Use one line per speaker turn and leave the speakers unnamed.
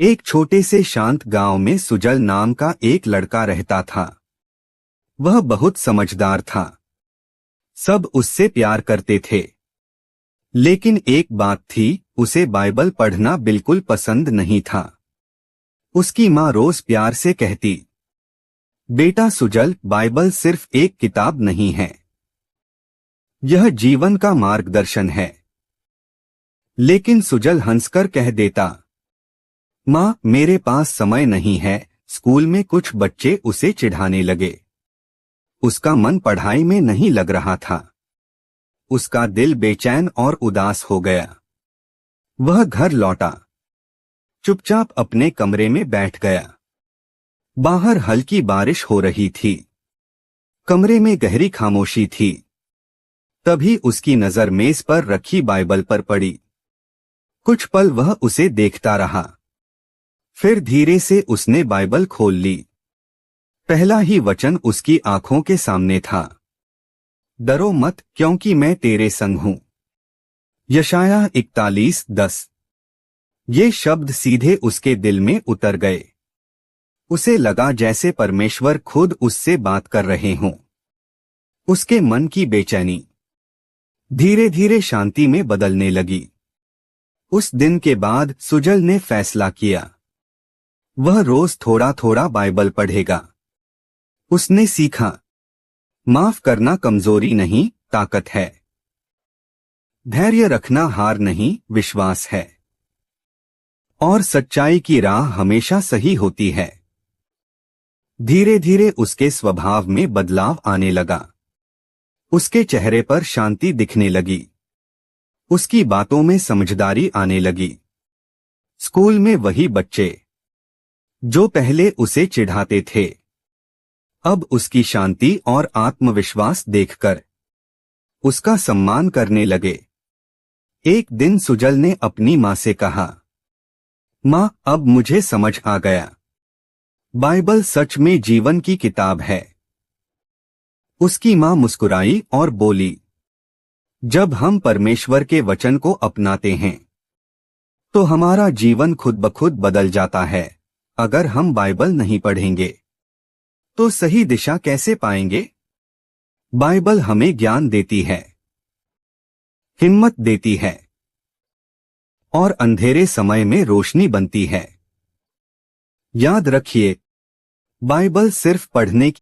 एक छोटे से शांत गांव में सुजल नाम का एक लड़का रहता था। वह बहुत समझदार था। सब उससे प्यार करते थे। लेकिन एक बात थी, उसे बाइबल पढ़ना बिल्कुल पसंद नहीं था। उसकी माँ रोज प्यार से कहती, बेटा सुजल, बाइबल सिर्फ एक किताब नहीं है, यह जीवन का मार्गदर्शन है। लेकिन सुजल हंसकर कह देता, माँ मेरे पास समय नहीं है। स्कूल में कुछ बच्चे उसे चिढ़ाने लगे। उसका मन पढ़ाई में नहीं लग रहा था। उसका दिल बेचैन और उदास हो गया। वह घर लौटा, चुपचाप अपने कमरे में बैठ गया। बाहर हल्की बारिश हो रही थी। कमरे में गहरी खामोशी थी। तभी उसकी नजर मेज पर रखी बाइबल पर पड़ी। कुछ पल वह उसे देखता रहा। फिर धीरे से उसने बाइबल खोल ली। पहला ही वचन उसकी आंखों के सामने था, डरो मत क्योंकि मैं तेरे संग हूं। यशायाह 41:10। ये शब्द सीधे उसके दिल में उतर गए। उसे लगा जैसे परमेश्वर खुद उससे बात कर रहे हों। उसके मन की बेचैनी धीरे धीरे शांति में बदलने लगी। उस दिन के बाद सुजल ने फैसला किया, वह रोज थोड़ा थोड़ा बाइबल पढ़ेगा। उसने सीखा, माफ करना कमजोरी नहीं, ताकत है। धैर्य रखना हार नहीं, विश्वास है। और सच्चाई की राह हमेशा सही होती है। धीरे धीरे उसके स्वभाव में बदलाव आने लगा। उसके चेहरे पर शांति दिखने लगी। उसकी बातों में समझदारी आने लगी। स्कूल में वही बच्चे जो पहले उसे चिढ़ाते थे, अब उसकी शांति और आत्मविश्वास देखकर उसका सम्मान करने लगे। एक दिन सुजल ने अपनी माँ से कहा, माँ अब मुझे समझ आ गया, बाइबल सच में जीवन की किताब है। उसकी माँ मुस्कुराई और बोली, जब हम परमेश्वर के वचन को अपनाते हैं तो हमारा जीवन खुद ब खुद बदल जाता है। अगर हम बाइबल नहीं पढ़ेंगे तो सही दिशा कैसे पाएंगे? बाइबल हमें ज्ञान देती है, हिम्मत देती है और अंधेरे समय में रोशनी बनती है। याद रखिए, बाइबल सिर्फ पढ़ने